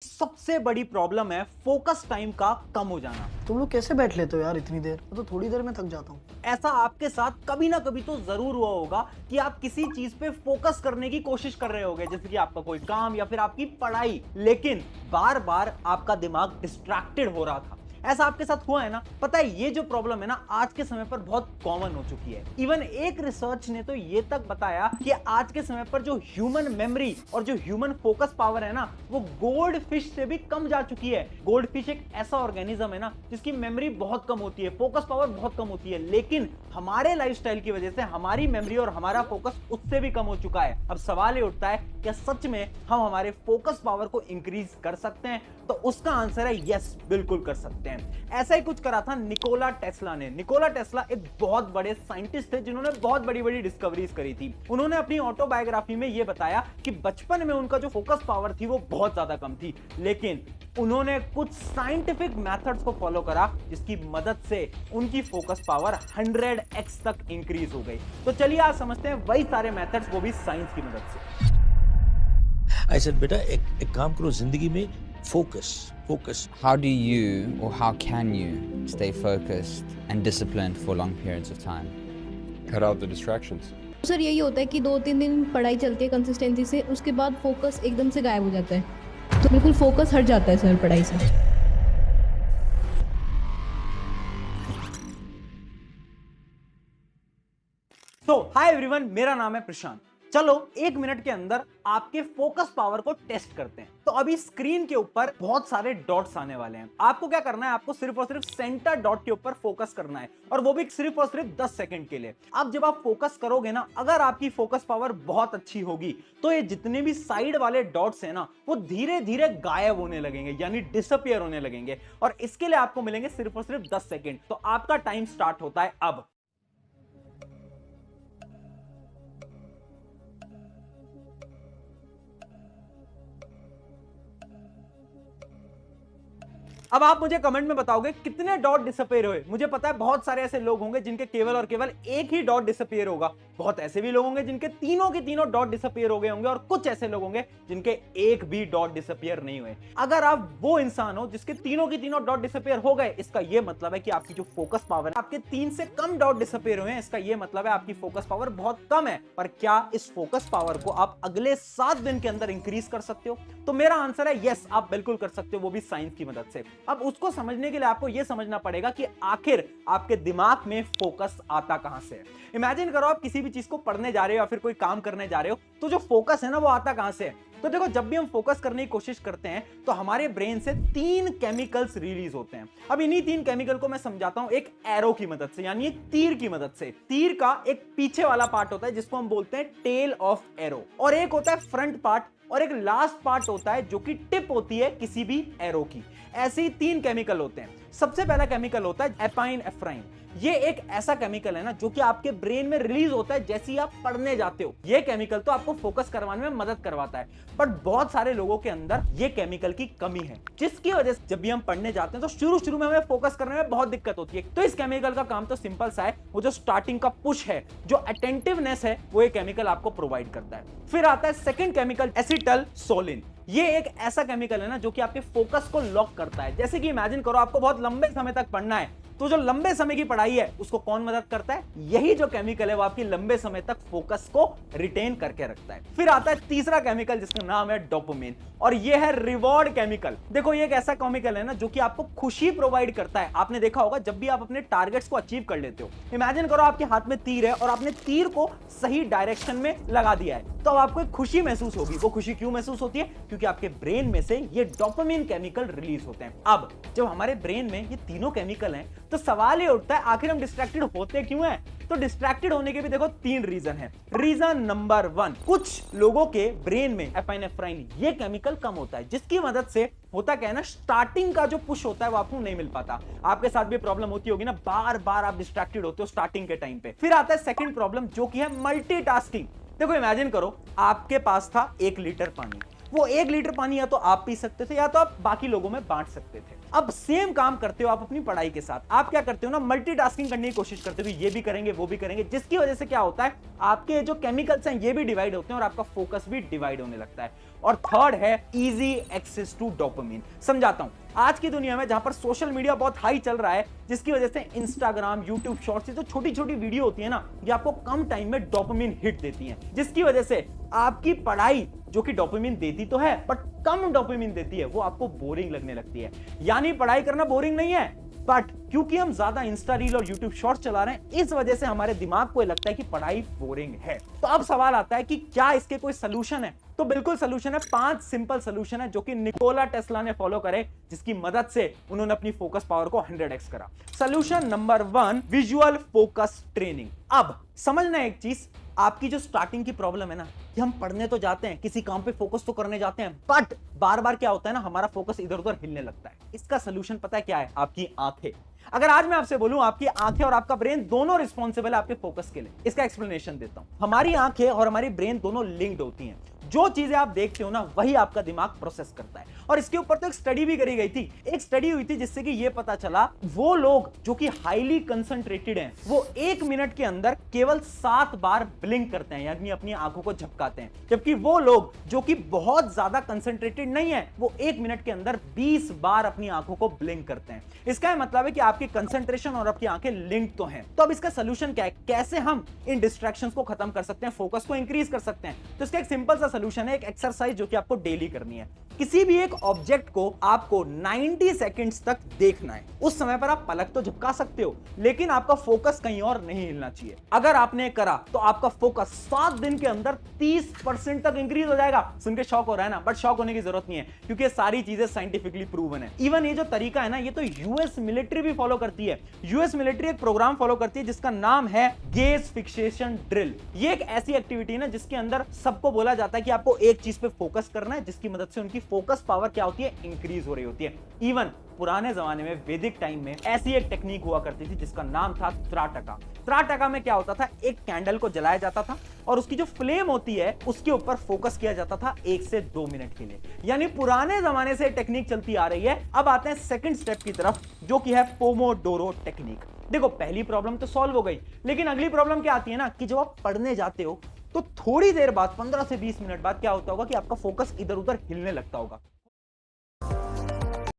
सबसे बड़ी प्रॉब्लम है फोकस टाइम का कम हो जाना। तुम लोग कैसे बैठ लेते हो यार इतनी देर? मैं तो थोड़ी देर में थक जाता हूँ। ऐसा आपके साथ कभी ना कभी तो जरूर हुआ होगा कि आप किसी चीज पे फोकस करने की कोशिश कर रहे होगे, जैसे कि आपका कोई काम या फिर आपकी पढ़ाई, लेकिन बार बार आपका दिमाग डिस्ट्रैक्टेड हो रहा था। ऐसा आपके साथ हुआ है ना? पता है ये जो प्रॉब्लम है ना आज के समय पर बहुत कॉमन हो चुकी है। इवन एक रिसर्च ने तो ये तक बताया कि आज के समय पर जो ह्यूमन मेमोरी और जो ह्यूमन फोकस पावर है ना वो गोल्ड फिश से भी कम जा चुकी है। गोल्ड फिश एक ऐसा ऑर्गेनिज्म है ना जिसकी मेमोरी बहुत कम होती है, फोकस पावर बहुत कम होती है, लेकिन हमारे लाइफस्टाइल की वजह से हमारी मेमोरी और हमारा फोकस उससे भी कम हो चुका है। अब सवाल ये उठता है क्या सच में हम हमारे फोकस पावर को इंक्रीज कर सकते हैं? तो उसका आंसर है यस, बिल्कुल कर सकते हैं। ऐसा ही कुछ करा था निकोला टेस्ला ने। निकोला टेस्ला एक बहुत बड़े साइंटिस्ट थे जिन्होंने बहुत बड़ी बड़ी डिस्कवरीज करी थी। उन्होंने अपनी ऑटोबायोग्राफी में यह बताया कि बचपन में उनका जो फोकस पावर थी वो बहुत ज्यादा कम थी, लेकिन उन्होंने कुछ साइंटिफिक मेथड्स को फॉलो करा जिसकी मदद से उनकी फोकस पावर 100x तक इंक्रीज हो गई। तो चलिए आज समझते हैं वही सारे मेथड्स, वो भी साइंस की मदद से। आई सेड बेटा एक काम करो जिंदगी में, focus. How do you or how can you stay focused and disciplined for long periods of time? Cut out the distractions. Sir यही होता है कि 2-3 दिन पढ़ाई चलती है कंसिस्टेंसी से, उसके बाद फोकस एकदम से गायब हो जाता है, तो बिल्कुल फोकस हट जाता है सर पढ़ाई से। तो हाय एवरीवन, मेरा नाम है प्रशांत। चलो 1 मिनट के अंदर आपके फोकस पावर को टेस्ट करते हैं। तो अभी स्क्रीन के ऊपर बहुत सारे डॉट्स आने वाले हैं। आपको क्या करना है, आपको सिर्फ और सिर्फ सेंटर डॉट के ऊपर फोकस करना है, और वो भी सिर्फ और सिर्फ 10 सेकंड के लिए। अब जब आप फोकस करोगे ना, अगर आपकी फोकस पावर बहुत अच्छी होगी तो ये जितने भी साइड वाले डॉट्स हैं ना वो धीरे धीरे गायब होने लगेंगे, यानी डिसअपियर होने लगेंगे, और इसके लिए आपको मिलेंगे सिर्फ और सिर्फ 10 सेकंड। तो आपका टाइम स्टार्ट होता है अब। अब आप मुझे कमेंट में बताओगे कितने डॉट डिसअपीयर हुए। मुझे पता है बहुत सारे ऐसे लोग होंगे जिनके केवल और केवल एक ही डॉट डिसअपीयर होगा, बहुत ऐसे भी लोग होंगे जिनके तीनों के तीनों डॉट डिसअपीयर हो गए होंगे, और कुछ ऐसे लोग होंगे जिनके एक भी डॉट डिसअपीयर नहीं हुए। अगर आप वो इंसान हो जिसके तीनों के तीनों डॉट डिसअपीयर हो गए, इसका यह मतलब है कि आपकी जो फोकस पावर है, आपके 3 से कम डॉट डिसअपीयर हुए हैं, इसका यह मतलब है आपकी फोकस पावर बहुत कम है। पर क्या इस फोकस पावर को आप अगले 7 दिन के अंदर इंक्रीज कर सकते हो? तो मेरा आंसर है यस, आप बिल्कुल कर सकते हो, वो भी साइंस की मदद से। अब उसको समझने के लिए आपको यह समझना पड़ेगा कि आखिर आपके दिमाग में फोकस आता कहां से है। इमेजिन करो आप किसी भी चीज को पढ़ने जा रहे हो या फिर कोई काम करने जा रहे हो, तो जो फोकस है ना वो आता कहां से है? तो देखो, जब भी हम फोकस करने की कोशिश करते हैं तो हमारे ब्रेन से 3 केमिकल्स रिलीज होते हैं। अब इन्हीं 3 केमिकल को मैं समझाता हूं एक एरो की मदद से, यानी एक तीर की मदद से। तीर का एक पीछे वाला पार्ट होता है जिसको हम बोलते हैं टेल ऑफ एरो, और एक होता है फ्रंट पार्ट, और एक लास्ट पार्ट होता है जो कि टिप होती है किसी भी एरो की। ऐसे ही 3 केमिकल होते हैं। सबसे पहला केमिकल होता है एपाइनेफ्राइन। ये एक ऐसा केमिकल है ना जो कि आपके ब्रेन में रिलीज होता है जैसे ही आप पढ़ने जाते हो। ये केमिकल तो आपको फोकस करवाने में मदद करवाता है, बट बहुत सारे लोगों के अंदर ये केमिकल की कमी है, जिसकी वजह से जब भी हम पढ़ने जाते हैं तो शुरू में हमें फोकस करने में बहुत दिक्कत होती है। तो इस केमिकल का काम तो सिंपल सा है, वो जो स्टार्टिंग का पुश है, जो अटेंटिवनेस है, वो ये केमिकल आपको प्रोवाइड करता है। फिर आता है सेकंड केमिकल, एसिटाइलसोलिन। ये एक ऐसा केमिकल है ना जो कि आपके फोकस को लॉक करता है। जैसे कि इमेजिन करो आपको बहुत लंबे समय तक पढ़ना है, तो जो लंबे समय की पढ़ाई है उसको कौन मदद करता है? यही जो केमिकल है वो आपकी लंबे समय तक फोकस को रिटेन करके रखता है। फिर आता है तीसरा केमिकल जिसका नाम है डोपामिन, और ये है रिवॉर्ड केमिकल। देखो, ये एक ऐसा केमिकल है ना जो कि आपको खुशी प्रोवाइड करता है। आपने देखा होगा जब भी आप अपने टारगेट्स को अचीव कर लेते हो, इमेजिन करो आपके हाथ में तीर है और आपने तीर को सही डायरेक्शन में लगा दिया है, तो अब आपको एक खुशी महसूस होगी। वो खुशी क्यों महसूस होती है? क्योंकि आपके ब्रेन में से ये डोपामिन केमिकल रिलीज होते हैं। अब जब हमारे ब्रेन में ये तीनों केमिकल हैं तो सवाल ये उठता है आखिर हम डिस्ट्रैक्टेड होते क्यों हैं? तो डिस्ट्रैक्टेड होने के भी देखो 3 रीजन है। रीजन नंबर 1, कुछ लोगों के ब्रेन में एपाइनेफ्राइन ये केमिकल कम होता है, जिसकी मदद से होता क्या है ना, स्टार्टिंग का जो पुश होता है वो आपको नहीं मिल पाता। आपके साथ भी प्रॉब्लम होती होगी ना, बार बार आप डिस्ट्रैक्टेड होते हो स्टार्टिंग के टाइम पे। फिर आता है सेकंड प्रॉब्लम जो कि है मल्टीटास्किंग। देखो, इमेजिन करो आपके पास था 1 लीटर पानी, वो 1 लीटर पानी या तो आप पी सकते थे या तो आप बाकी लोगों में बांट सकते थे। अब सेम काम करते हो आप अपनी पढ़ाई के साथ। आप क्या करते हो ना, मल्टीटास्किंग करने की कोशिश करते हो कि ये भी करेंगे वो भी करेंगे, जिसकी वजह से क्या होता है, आपके जो केमिकल्स हैं ये भी डिवाइड होते हैं और आपका फोकस भी डिवाइड होने लगता है। और थर्ड है इजी एक्सेस टू डोपामिन। समझाता हूं, आज की दुनिया में जहां पर सोशल मीडिया बहुत हाई चल रहा है, जिसकी वजह से इंस्टाग्राम, यूट्यूब शॉर्ट्स, ये जो छोटी छोटी वीडियो होती है ना, ये आपको कम टाइम में डोपामिन हिट देती हैं, जिसकी वजह से आपकी पढ़ाई जो कि डोपामिन देती तो है बट कम डोपामिन देती है, वो आपको बोरिंग लगने लगती है। यानी पढ़ाई करना बोरिंग नहीं है, बट क्योंकि हम ज्यादा इंस्टा रील और यूट्यूब शॉर्ट्स चला रहे हैं, इस वजह से हमारे दिमाग को लगता है कि पढ़ाई बोरिंग है। तो अब सवाल आता है कि क्या इसके कोई सोल्यूशन है? तो बिल्कुल सोल्यूशन है। 5 सिंपल सोल्यूशन है जो कि निकोला टेस्ला ने फॉलो करे, जिसकी मदद से उन्होंने अपनी फोकस पावर को 100x करा। Solution number 1, visual focus training. अब समझना एक चीज, आपकी जो स्टार्टिंग की प्रॉब्लम है ना, कि हम पढ़ने तो जाते हैं, किसी काम पे फोकस तो करने जाते हैं, बट बार बार क्या होता है ना, हमारा फोकस इधर उधर हिलने लगता है। इसका सोल्यूशन पता है क्या है? आपकी आंखें। अगर आज मैं आपसे बोलूं आपकी आंखें और आपका ब्रेन दोनों रिस्पॉन्सिबल है आपके फोकस के लिए, इसका एक्सप्लेनेशन देता हूं। हमारी आंखें और हमारी ब्रेन दोनों लिंक्ड होती हैं। जो चीजें आप देखते हो ना, वही आपका दिमाग प्रोसेस करता है। और इसके ऊपर तो एक स्टडी भी करी गई थी, एक स्टडी हुई थी जिससे कि यह पता चला, वो लोग जो कि हाईली कंसंट्रेटेड हैं, वो 1 मिनट के अंदर केवल 7 बार ब्लिंक करते हैं, यानी अपनी आंखों को झपकाते हैं। जबकि वो लोग जो कि बहुत ज्यादा कंसंट्रेटेड नहीं है, वो 1 मिनट के अंदर 20 बार अपनी आंखों को ब्लिंक करते हैं। इसका मतलब है कि आपकी कंसंट्रेशन और आपकी आंखें लिंक तो हैं। तो अब इसका सोल्यूशन क्या है? कैसे हम इन डिस्ट्रैक्शंस को खत्म कर सकते हैं, फोकस को इंक्रीज कर सकते हैं? तो इसका एक सिंपल सा सोल्यूशन है, एक एक्सरसाइज जो कि आपको डेली करनी है। किसी भी एक ऑब्जेक्ट को आपको 90 सेकंड्स तक देखना है। उस समय पर आप पलक तो झपका सकते हो, लेकिन आपका फोकस कहीं और नहीं हिलना चाहिए। अगर आपने करा तो आपका फोकस 7 दिन के अंदर 30% तक इंक्रीज हो जाएगा। सुन के शॉक हो रहा है ना, बट शॉक होने की जरूरत नहीं है, क्योंकि सारी चीजें साइंटिफिकली प्रूवन है। इवन ये जो तरीका है ना, ये तो यूएस मिलिट्री भी फॉलो करती है। यूएस मिलिट्री एक प्रोग्राम फॉलो करती है जिसका नाम है गेज फिक्सेशन ड्रिल। ये एक ऐसी एक्टिविटी है ना, जिसके अंदर सबको बोला जाता है कि आपको एक चीज पे फोकस करना है, जिसकी मदद से उनकी फोकस पावर क्या होती है? इंक्रीज हो रही होती है। इवन पुराने जमाने में, वैदिक टाइम में, ऐसी एक टेक्निक हुआ करती थी जिसका नाम था त्राटका। त्राटका में क्या होता था? एक कैंडल को जलाया जाता था और उसकी जो फ्लेम होती है उसके ऊपर फोकस किया जाता था 1 से 2 मिनट के लिए। यानी पुराने जमाने से टेक्निक चलती आ रही है। अब आते हैं सेकंड स्टेप की तरफ, जो कि है पोमोडोरो टेक्निक। देखो, पहली प्रॉब्लम तो सॉल्व हो गई, लेकिन अगली प्रॉब्लम क्या आती है ना, कि जब आप पढ़ने जाते हो तो थोड़ी देर बाद, 15 से 20 मिनट बाद क्या होता होगा कि आपका फोकस इधर उधर हिलने लगता होगा।